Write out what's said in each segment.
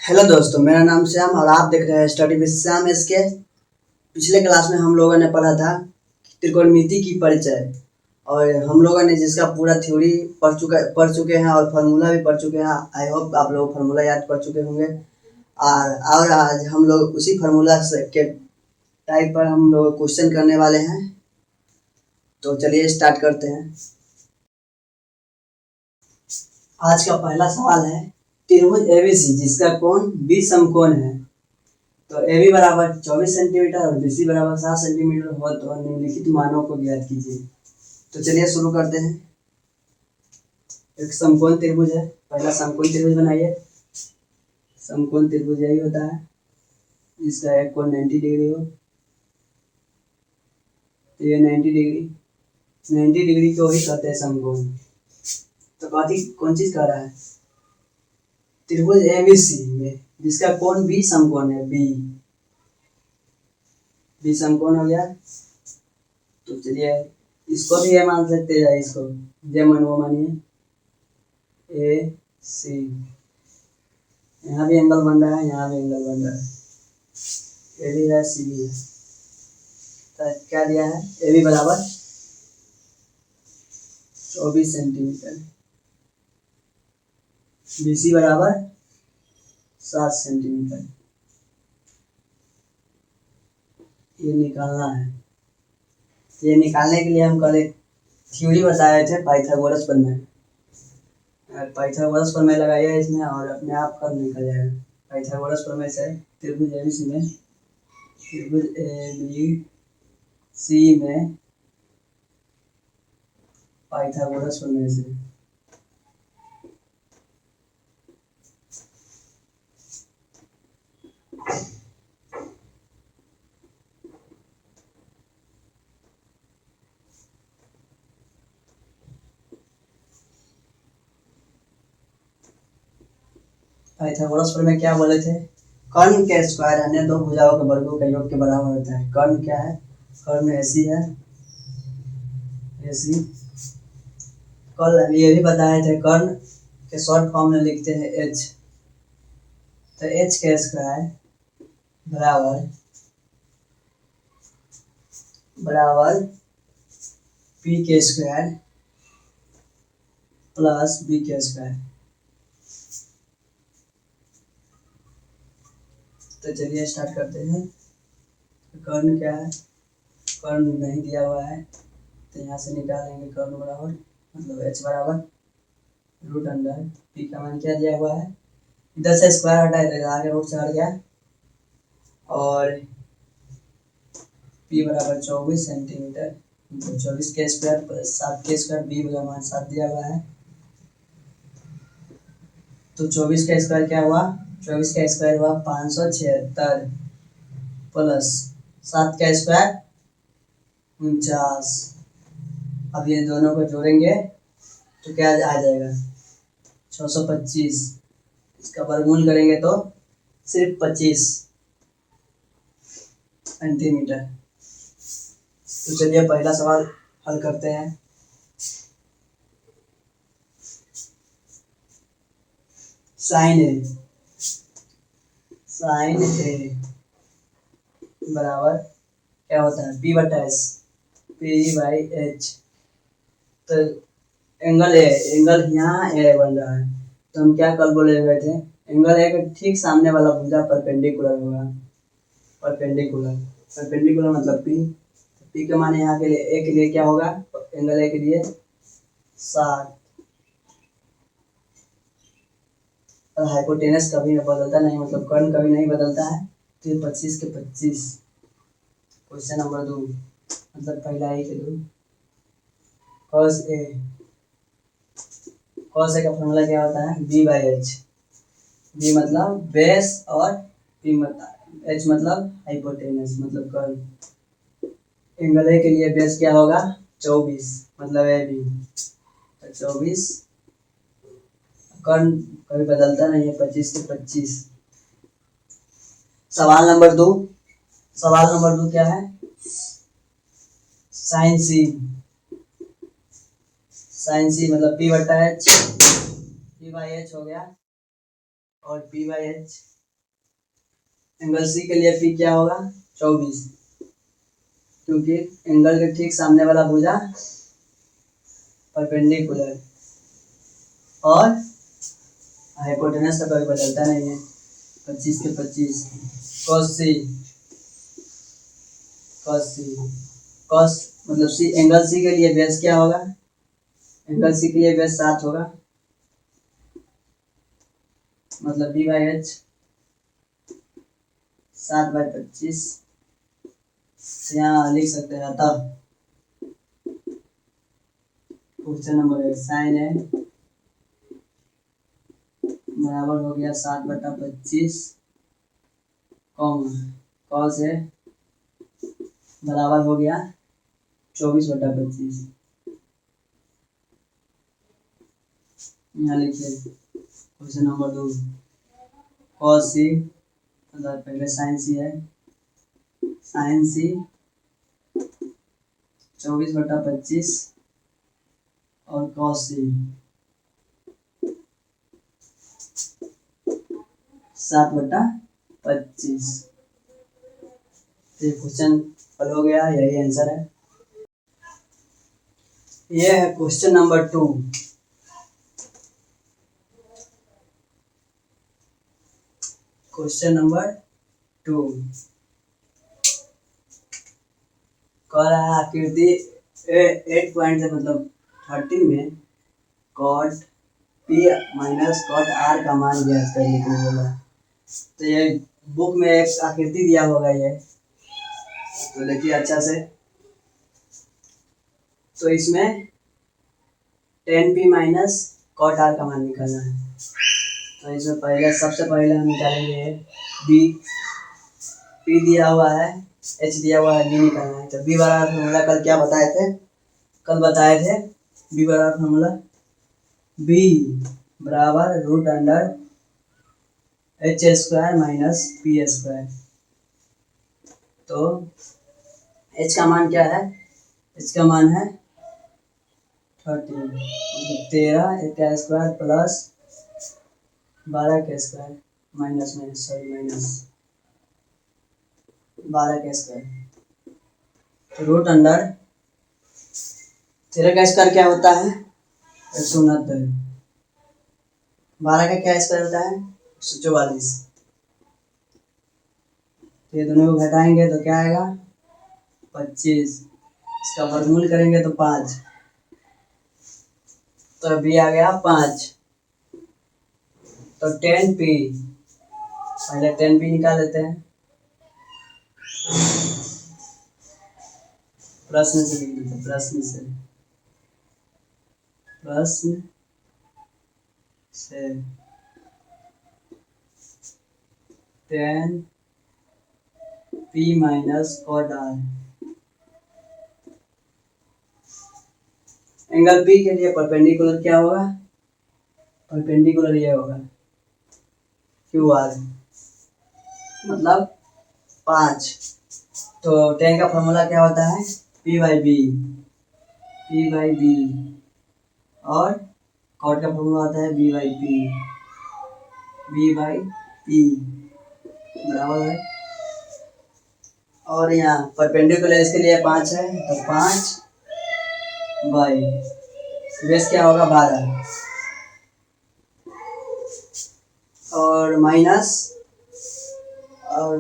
Hello दोस्तों, मेरा नाम श्याम और आप देख रहे हैं स्टडी विद श्याम एसके। पिछले क्लास में हम लोगों ने पढ़ा था त्रिकोणमिति की परिचय, और हम लोगों ने जिसका पूरा थ्योरी पढ़ चुके हैं और फार्मूला भी पढ़ चुके हैं। आई होप आप लोग फार्मूला याद कर चुके होंगे। और आज हम लोग उसी फार्मूला के टाइप पर हम लोग क्वेश्चन करने वाले हैं। तो चलिए स्टार्ट करते हैं। आज का पहला सवाल है, त्रिभुज एबीसी जिसका कोण बी समकोण है, तो AB बराबर 24 सेंटीमीटर और BC बराबर 7 सेंटीमीटर हो तो निम्नलिखित मानों को ज्ञात कीजिए। तो चलिए शुरू करते हैं। एक समकोण त्रिभुज है, पहला समकोण त्रिभुज बनाइए। समकोण त्रिभुज यही होता है जिसका एक कोण 90 डिग्री हो। तो ये 90 डिग्री को ही कहते हैं समकोण। तो कौन चीज कह रहा है, त्रिभुज एबीसी में जिसका कोण बी समकोण है, बी समकोण हो गया। तो चलिए इसको भी ये मान सकते हैं, इसको जे मन वो मानिए ए सी। यहाँ भी एंगल बन रहा है, यहाँ भी एंगल बन रहा है, ए भी है सी भी है। तो क्या दिया है, ए बी बराबर 24 सेंटीमीटर, BC बराबर 7 सेंटीमीटर। ये निकालना है। ये निकालने के लिए हम कल एक थ्योरी बताए थे, पाइथागोरस प्रमेय। पाइथागोरस प्रमेय लगाइए इसमें और अपने आप कर निकल जाएगा। पाइथागोरस प्रमेय से त्रिभुज एबीसी में पाइथागोरस प्रमेय से पाइथागोरस प्रमेय क्या बोले थे, कर्ण के स्क्वायर अन्य दो भुजाओं के वर्गों के योग के बराबर होता है। कर्ण क्या है, कर्ण एसी है, एसी। कल ये भी बताए थे, कर्ण के शॉर्ट फॉर्म में लिखते हैं एच। तो एच के स्क्वायर बराबर पी के स्क्वायर प्लस बी के स्क्वायर। तो चलिए स्टार्ट करते हैं। कर्ण क्या है, कर्ण नहीं दिया हुआ है तो यहाँ से निकालेंगे। कर्ण बराबर मतलब h बराबर रूट अंडर पी का मान क्या दिया हुआ है, इधर से स्क्वायर हटाए तो आगे रूट से हट गया, और पी बराबर 24 सेंटीमीटर, 24 के स्क्वायर प्लस 7 के स्क्वायर, बी का मान 7 दिया हुआ है। तो 24 का स्क्वायर क्या हुआ, 24 का स्क्वायर हुआ 576 प्लस 7 का स्क्वायर 49। अब ये दोनों को जोड़ेंगे तो क्या आ जाएगा 625। इसका वर्गमूल करेंगे तो सिर्फ 25 सेंटीमीटर। तो चलिए पहला सवाल हल करते हैं। साइन ए बराबर क्या होता है, P/S तो एंगल यहाँ ए बन रहा है। तो हम क्या कल बोले हुए थे, एंगल ए के ठीक सामने वाला भुजा परपेंडिकुलर होगा। परपेंडिकुलर मतलब P के माने यहाँ के लिए ए के लिए क्या होगा, एंगल ए के लिए 60। और हाइपोटेनस कभी बदलता नहीं, मतलब कर्ण कभी नहीं बदलता है। तो 25 के 25। क्वेश्चन नंबर 2 मतलब पहला ही के 2। cos A का फॉर्मूला क्या होता है, B/H। B मतलब बेस और H मतलब हाइपोटेनस मतलब कर्ण। एंगल ए के लिए बेस क्या होगा 24 मतलब AB। तो 24 कर्ण कभी बदलता नहीं है, 25 के 25। सवाल नंबर 2 क्या है, साइन सी मतलब P/H हो गया, और P/H एंगल सी के लिए पी क्या होगा 24, क्योंकि एंगल के ठीक सामने वाला भुजा परपेंडिकुलर और हाइपोटेनस तो कभी बदलता नहीं है 25 के 25 cos मतलब सी एंगल सी के लिए बेस क्या होगा एंगल सी के लिए बेस 7 होगा मतलब बी बाई एच 7/25 यहाँ लिख सकते हैं अतः क्वेश्चन नंबर 1 साइन है बराबर हो गया 7/25 कॉस है बराबर हो गया 24/25। यहाँ लिखिए क्वेश्चन नंबर 2 कॉस सी मतलब पहले साइन सी है साइन सी 24/25 और कॉस सी 7/25। ये क्वेश्चन हल हो गया यही आंसर है। ये है क्वेश्चन नंबर 2 क्वेश्चन नंबर 2 कह रहा है आकृति 8 पॉइंट से मतलब 30 में cot P minus cot R का मान ज्ञात करने के लिए बोला। तो ये बुक में एक आकृति दिया होगा ये तो देखिए अच्छा से। तो इसमें 10p माइनस कॉट आर का मान निकालना है। तो इसमें पहले सबसे पहले हम निकालेंगे बी पी दिया हुआ है एच दिया हुआ है बी निकालना है। तो बी बराबर फॉर्मूला कल बताए थे बी बराबर फॉर्मूला बी बराबर root under H square minus P square. तो एच का मान क्या है एच का मान है 13 का स्क्वायर प्लस 12 का स्क्वायर माइनस 12 का स्क्वायर रूट अंडर 13 का स्क्वायर क्या होता है 169 12 का क्या स्क्वायर होता है 144। ये दोनों को घटाएंगे तो क्या आएगा 25 इसका वर्गमूल करेंगे तो 5 तो अभी आ गया 5 तो 10p पहले 10p निकाल लेते हैं प्रश्न से लिख देते हैं प्रश्न से 10p minus cot R angle P के लिए परपेंडिकुलर क्या होगा परपेंडिकुलर ये होगा QR मतलब 5। तो 10 का फॉर्मूला क्या होता है P बाई बी और कॉट का फॉर्मूला होता है B बाई पी बराबर है। और यहाँ परपेंडिकुलर इसके लिए 5 है तो 5 बाई बेस क्या होगा 12 और माइनस और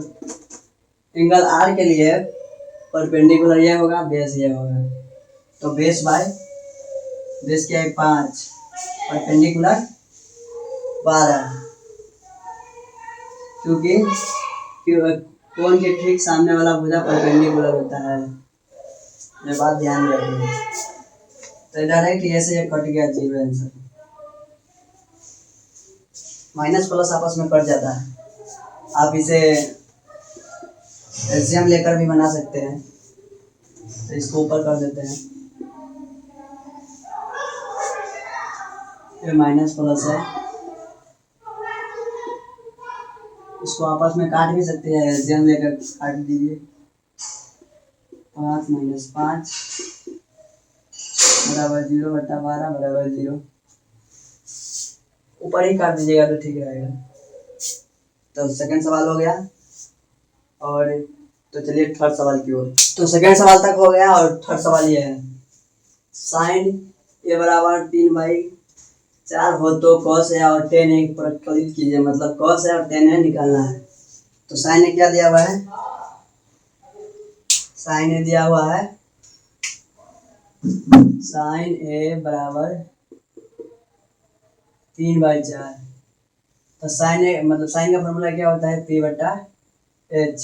एंगल आर के लिए परपेंडिकुलर ये होगा बेस ये होगा तो बेस क्या है 5 परपेंडिकुलर 12 क्योंकि कोण के ठीक सामने वाला भुजा परपेंडिकुलर होता है ये बात ध्यान रखिए। तो डायरेक्ट ऐसे कट गया 0 आंसर माइनस प्लस आपस में कट जाता है। आप इसे एलसीएम लेकर भी बना सकते हैं तो इसको ऊपर कर देते हैं ये माइनस प्लस है इसको आपस में काट भी सकते हैं एलसीएम लेकर काट दीजिए 5 माइनस 5 बराबर 0/12 बराबर 0 ऊपर ही काट दीजिएगा तो ठीक रहेगा। तो सेकंड सवाल हो गया और तो चलिए थर्ड सवाल की ओर। तो सेकेंड सवाल तक हो गया और थर्ड सवाल ये है, साइन ए बराबर 3/4 हो तो कॉस ए और टेन ए प्रतिकलित कीजिए। मतलब कॉस ए और टेन ए निकालना है। तो साइन ए क्या दिया हुआ है, साइन ए दिया हुआ है, साइन ए बराबर 3/4। तो साइन ए मतलब साइन का फॉर्मूला क्या होता है, P/H।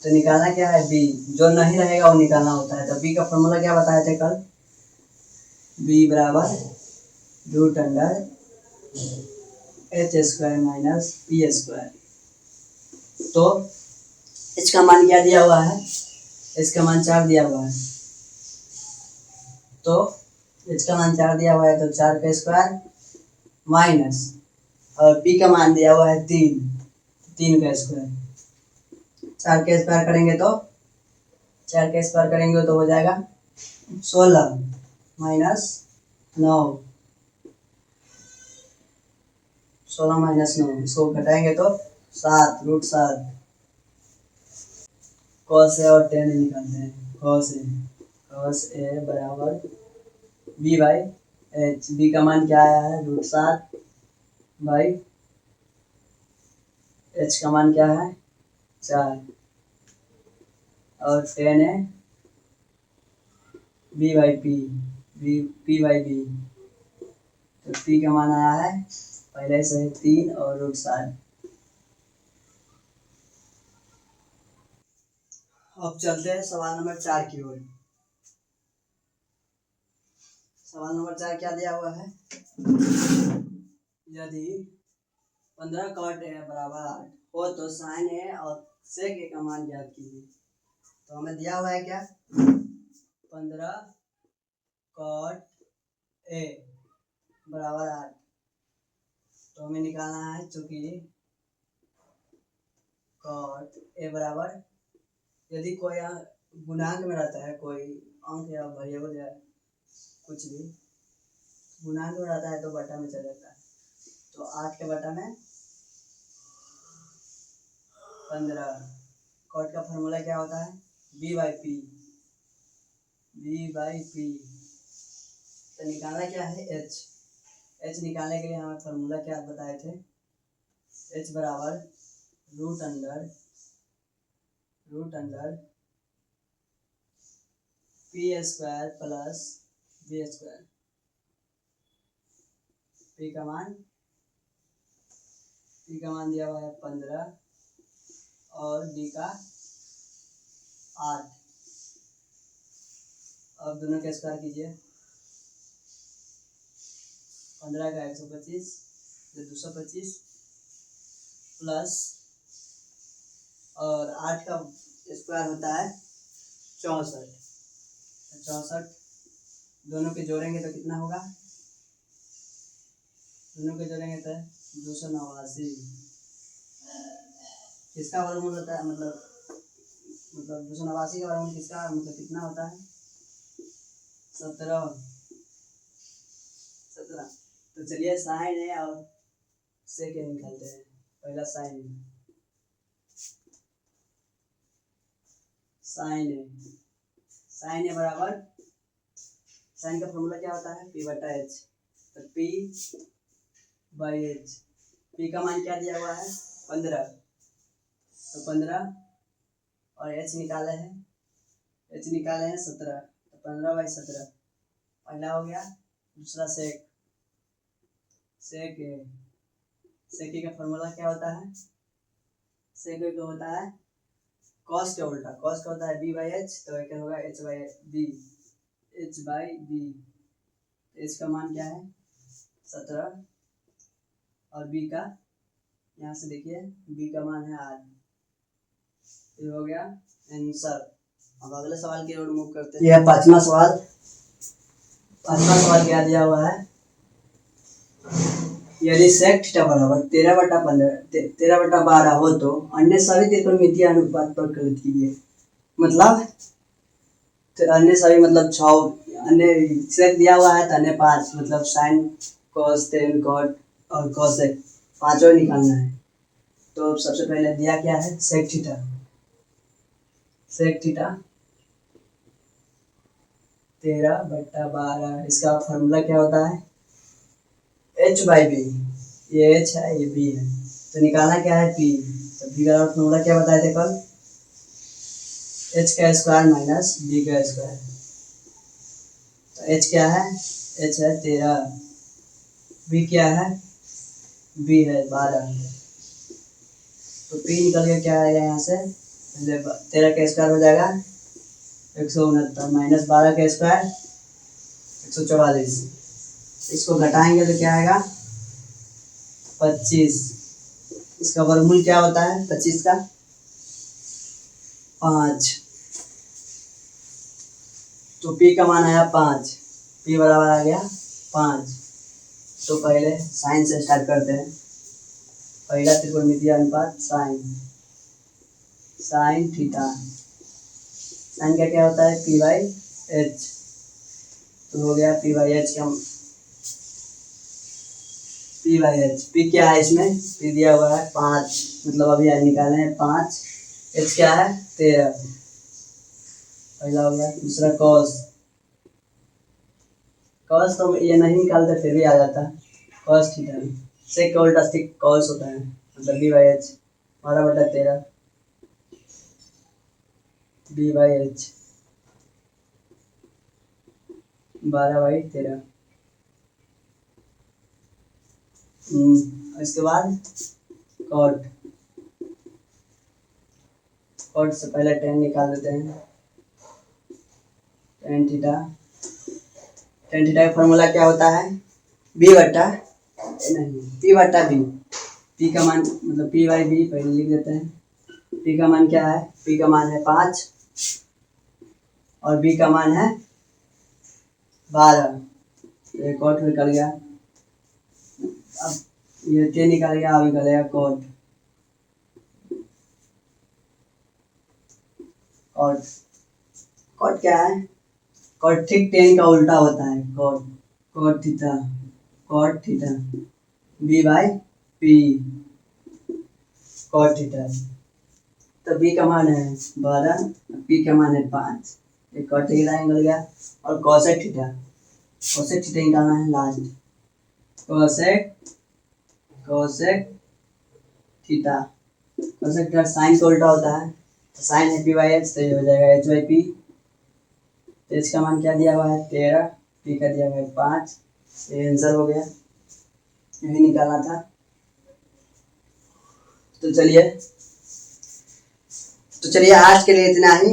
तो निकालना क्या है, बी। जो नहीं रहेगा वो निकालना होता है। तो बी का फॉर्मूला क्या बताए थे कल, बी बराबर √H² - P²। तो एच का मान क्या दिया हुआ है, एच का मान 4 दिया हुआ है। तो एच का मान 4 दिया हुआ है तो 4 का स्क्वायर माइनस, और पी का मान दिया हुआ है 3 का स्क्वायर। 4 का स्क्वायर करेंगे तो 4 का स्क्वायर करेंगे तो हो जाएगा 16 माइनस 9, 16 माइनस 9, इसको घटाएंगे तो 7 √7। कॉस ए और टेन निकालते हैं। कॉस ए बराबर B/H। बी का मान क्या आया है, √7 बाई एच का मान क्या है 4, और टेन है B/P, P/B। तो P का मान आया है पहले से 3 और √7। अब चलते हैं सवाल नंबर 4 की ओर। सवाल नंबर 4 क्या दिया हुआ है, यदि 15 cot A बराबर 8 हो तो साइन ए और सेक ए का मान ज्ञात कीजिए। तो हमें दिया हुआ है क्या, 15 cot A बराबर 8। तो हमें निकालना है, चूंकि cot A बराबर, यदि कोई गुणांक में रहता है, कोई अंक या वेरिएबल या कुछ भी गुणांक में रहता है तो बटा में चला जाता है। तो 8 के बटा में 15। कॉट का फॉर्मूला क्या होता है, B/P। तो निकालना क्या है, H निकालने के लिए हमें फॉर्मूला क्या बताए थे, H बराबर √P² प्लस B²। P का मान दिया हुआ है 15 और B का 8। अब दोनों का स्क्वायर कीजिए, 15 का 125 225 प्लस, और 8 का स्क्वायर होता है 64। 64 दोनों के जोड़ेंगे तो कितना होगा, दोनों के जोड़ेंगे तो 289। किसका वर्गमूल होता है, मतलब 289 का वर्गमूल किसका, मतलब कितना होता है, 17। तो चलिए साइन है और सेक निकालते हैं। पहला साइन है बराबर, साइन का फॉर्मूला क्या होता है, P/H। तो P/H, P का मान क्या दिया हुआ है 15। तो 15 और H निकाले हैं 17। तो 15/17 पहला हो गया। दूसरा सेक का फॉर्मूला क्या होता है, सेक का होता है कॉस के उल्टा, कॉस का होता है B/H। तो एक होगा H/B। H का मान क्या है 17 और B का, यहाँ से देखिए B का मान है 8। ये हो गया आंसर। अब अगले सवाल की ओर मूव करते हैं। यह पांचवा सवाल क्या दिया हुआ है, यदि सेक थीटा बराबर 13/12 हो तो अन्य सभी त्रिकोणमितीय अनुपात पर प्रकलित कीजिए। मतलब तो अन्य सभी मतलब 6, अन्य सेक दिया हुआ है तो अन्य 5, मतलब साइन कॉस टेन कॉट और कॉसेक पांचों निकालना है। तो सबसे पहले दिया क्या है सेक थीटा, सेक थीटा 13/12। इसका फार्मूला क्या होता है? h/b। ये h है, ये b है, तो निकालना क्या है? p। तो b का फार्मूला क्या बताए थे कल? h का स्क्वायर माइनस b का स्क्वायर। तो h क्या है? h है 13, b क्या है? b है 12। तो p निकल के क्या आएगा यहाँ से? 13 का स्क्वायर हो जाएगा 169 माइनस 12 का स्क्वायर 144। इसको घटाएंगे तो क्या आएगा? 25। इसका वर्गमूल क्या होता है 25 का? 5। तो p का मान आया 5, p बराबर आ गया 5। तो पहले साइन से स्टार्ट करते हैं। पहला त्रिकोणमितीय अनुपात साइन थीटा। साइन का क्या होता है? p/h। तो हो गया p/h का p/h। p क्या है इसमें? p दिया हुआ है 5, मतलब अभी निकाले हैं 5। h क्या है? 13। पहला हो गया। दूसरा cos तो ये नहीं निकालते फिर भी आ जाता है cos थीटा। सेक का उल्टा cos होता है, मतलब b/h 12/13 b/h 12/13। इसके बाद cot से पहले tan निकाल देते हैं। tan थीटा का फॉर्मूला क्या होता है? p/b। p का मान मतलब p/b पहले लिख देते हैं। p का मान क्या है? p का मान है 5 और b का मान है 12। ये cot निकल गया। अब ये tan निकल गया, अब निकलेगा cot क्या है? cot ठीक tan का उल्टा होता है। cot theta b/p cot theta. तो b का मान है 12, p का मान है 5। ये cot थीटा निकल गया। और cosec थीटा निकालना है लास्ट। cosec थीटा साइन का उल्टा होता है। साइन है p/h, तो ये हो जाएगा h/p। तो इसका मान क्या दिया हुआ है? 13, p का दिया हुआ है 5। ये आंसर हो गया, यही निकालना था। तो चलिए आज के लिए इतना ही।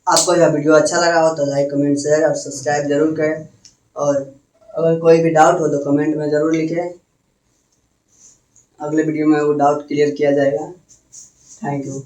आपको यह वीडियो अच्छा लगा हो तो लाइक, कमेंट, शेयर और सब्सक्राइब जरूर करें। और अगर कोई भी डाउट हो तो कमेंट में ज़रूर लिखें, अगले वीडियो में वो डाउट क्लियर किया जाएगा। Thank you.